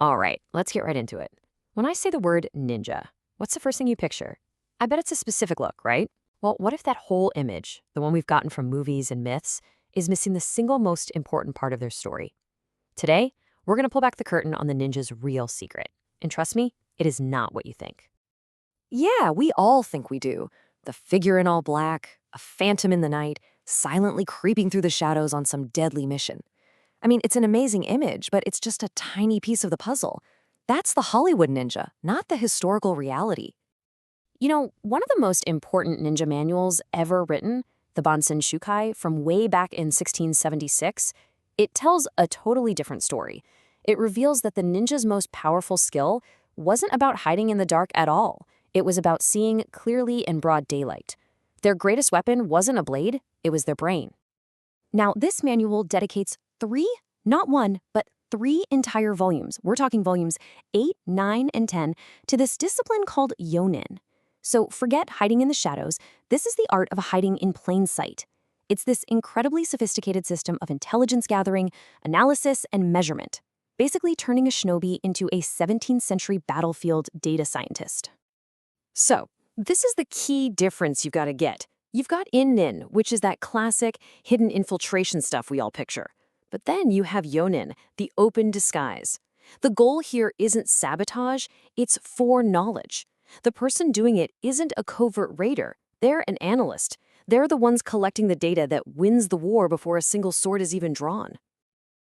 All right, let's get right into it. When I say the word ninja, what's the first thing you picture? I bet it's a specific look, right? Well, what if that whole image, the one we've gotten from movies and myths, is missing the single most important part of their story? Today, we're going to pull back the curtain on the ninja's real secret. And trust me, it is not what you think. Yeah, we all think we do. The figure in all black, a phantom in the night, silently creeping through the shadows on some deadly mission. I mean, it's an amazing image, but it's just a tiny piece of the puzzle. That's the Hollywood ninja, not the historical reality. You know, one of the most important ninja manuals ever written, the Bansenshukai from way back in 1676, it tells a totally different story. It reveals that the ninja's most powerful skill wasn't about hiding in the dark at all. It was about seeing clearly in broad daylight. Their greatest weapon wasn't a blade, it was their brain. Now, this manual dedicates not one, but three entire volumes. We're talking volumes 8, 9, and 10 to this discipline called yonin. So forget hiding in the shadows. This is the art of hiding in plain sight. It's this incredibly sophisticated system of intelligence gathering, analysis, and measurement, basically turning a shinobi into a 17th century battlefield data scientist. So, this is the key difference you've got to get. You've got in-nin, which is that classic hidden infiltration stuff we all picture. But then you have yonin, the open disguise. The goal here isn't sabotage, it's foreknowledge. The person doing it isn't a covert raider, they're an analyst. They're the ones collecting the data that wins the war before a single sword is even drawn.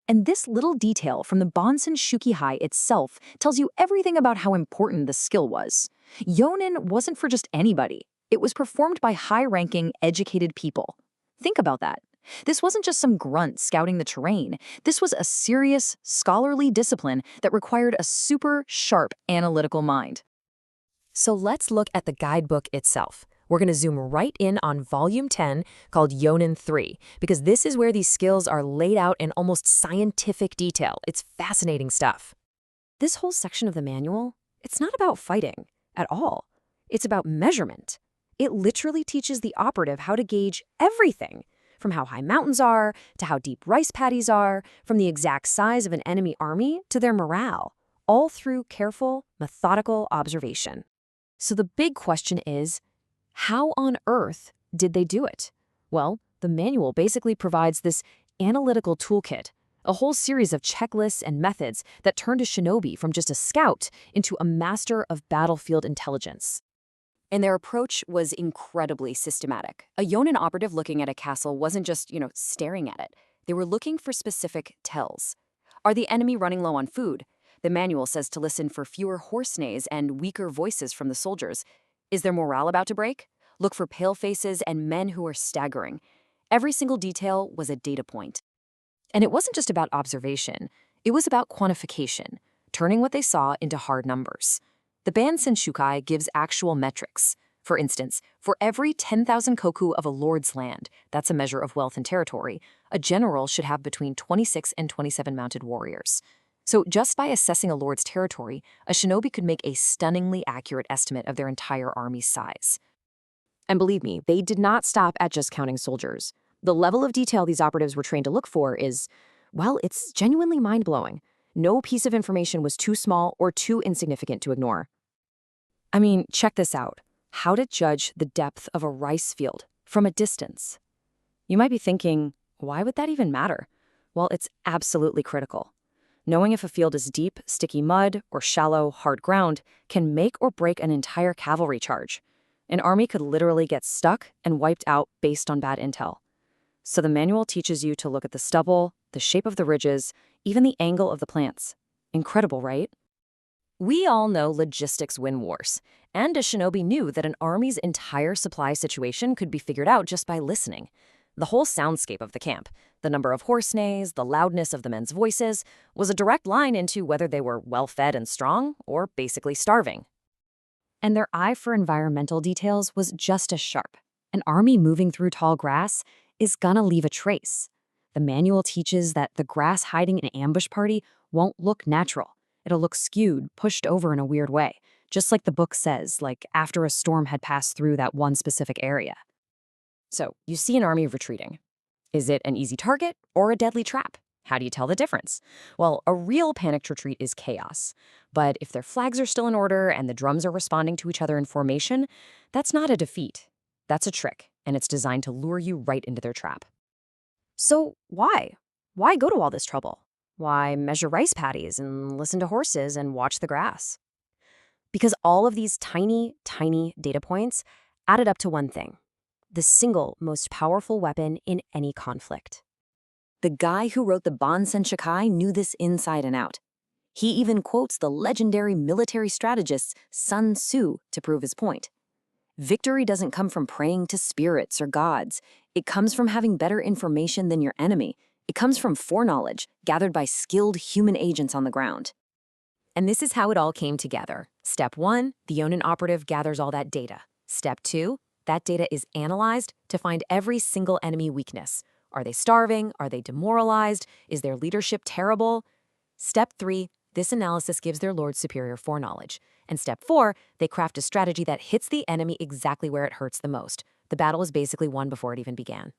And this little detail from the Bansenshukai itself tells you everything about how important the skill was. Yonin wasn't for just anybody. It was performed by high-ranking, educated people. Think about that. This wasn't just some grunt scouting the terrain. This was a serious, scholarly discipline that required a super sharp analytical mind. So let's look at the guidebook itself. We're going to zoom right in on Volume 10, called Yonin 3, because this is where these skills are laid out in almost scientific detail. It's fascinating stuff. This whole section of the manual, it's not about fighting at all. It's about measurement. It literally teaches the operative how to gauge everything, from how high mountains are, to how deep rice paddies are, from the exact size of an enemy army to their morale, all through careful, methodical observation. So the big question is, how on earth did they do it? Well, the manual basically provides this analytical toolkit, a whole series of checklists and methods that turned a shinobi from just a scout into a master of battlefield intelligence. And their approach was incredibly systematic. A yonin operative looking at a castle wasn't just, staring at it. They were looking for specific tells. Are the enemy running low on food? The manual says to listen for fewer horse neighs and weaker voices from the soldiers. Is their morale about to break? Look for pale faces and men who are staggering. Every single detail was a data point. And it wasn't just about observation. It was about quantification, turning what they saw into hard numbers. The Bansenshukai gives actual metrics. For instance, for every 10,000 koku of a lord's land, that's a measure of wealth and territory, a general should have between 26 and 27 mounted warriors. So just by assessing a lord's territory, a shinobi could make a stunningly accurate estimate of their entire army's size. And believe me, they did not stop at just counting soldiers. The level of detail these operatives were trained to look for is, well, it's genuinely mind-blowing. No piece of information was too small or too insignificant to ignore. I mean, check this out. How to judge the depth of a rice field from a distance. You might be thinking, why would that even matter? Well, it's absolutely critical. Knowing if a field is deep, sticky mud, or shallow, hard ground can make or break an entire cavalry charge. An army could literally get stuck and wiped out based on bad intel. So the manual teaches you to look at the stubble, the shape of the ridges, even the angle of the plants. Incredible, right? We all know logistics win wars, and a shinobi knew that an army's entire supply situation could be figured out just by listening. The whole soundscape of the camp, the number of horse neighs, the loudness of the men's voices, was a direct line into whether they were well-fed and strong or basically starving. And their eye for environmental details was just as sharp. An army moving through tall grass is gonna leave a trace. The manual teaches that the grass hiding an ambush party won't look natural. It'll look skewed, pushed over in a weird way, just like the book says, like after a storm had passed through that one specific area. So, you see an army retreating. Is it an easy target or a deadly trap? How do you tell the difference? Well, a real panicked retreat is chaos. But if their flags are still in order and the drums are responding to each other in formation, that's not a defeat. That's a trick, and it's designed to lure you right into their trap. So why? Why go to all this trouble? Why measure rice paddies and listen to horses and watch the grass? Because all of these tiny, tiny data points added up to one thing: the single most powerful weapon in any conflict. The guy who wrote the Bansenshukai knew this inside and out. He even quotes the legendary military strategist Sun Tzu to prove his point. Victory doesn't come from praying to spirits or gods. It comes from having better information than your enemy. It comes from foreknowledge gathered by skilled human agents on the ground. And this is how it all came together. Step 1, the Yonin operative gathers all that data. Step 2, that data is analyzed to find every single enemy weakness. Are they starving? Are they demoralized? Is their leadership terrible? Step 3, this analysis gives their lord superior foreknowledge. And step 4, they craft a strategy that hits the enemy exactly where it hurts the most. The battle is basically won before it even began.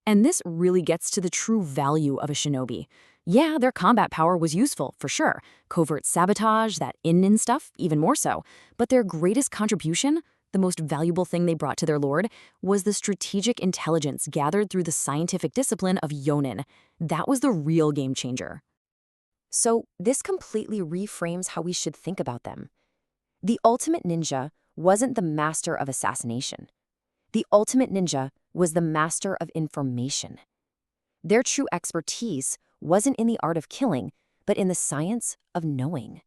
And this really gets to the true value of a shinobi. Yeah, their combat power was useful, for sure. Covert sabotage, that in stuff, even more so. But their greatest contribution, the most valuable thing they brought to their lord, was the strategic intelligence gathered through the scientific discipline of Yonin. That was the real game changer. So this completely reframes how we should think about them. The ultimate ninja wasn't the master of assassination. The ultimate ninja was the master of information. Their true expertise wasn't in the art of killing, but in the science of knowing.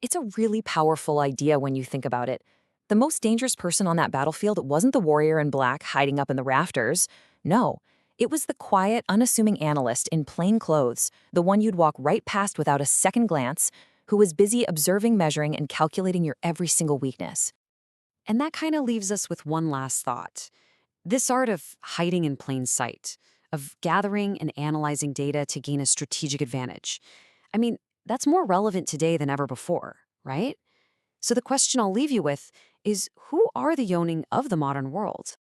It's a really powerful idea when you think about it. The most dangerous person on that battlefield wasn't the warrior in black hiding up in the rafters. No, it was the quiet, unassuming analyst in plain clothes, the one you'd walk right past without a second glance, who was busy observing, measuring, and calculating your every single weakness. And that kind of leaves us with one last thought. This art of hiding in plain sight, of gathering and analyzing data to gain a strategic advantage. I mean, that's more relevant today than ever before, right? So the question I'll leave you with is, who are the Yonin of the modern world?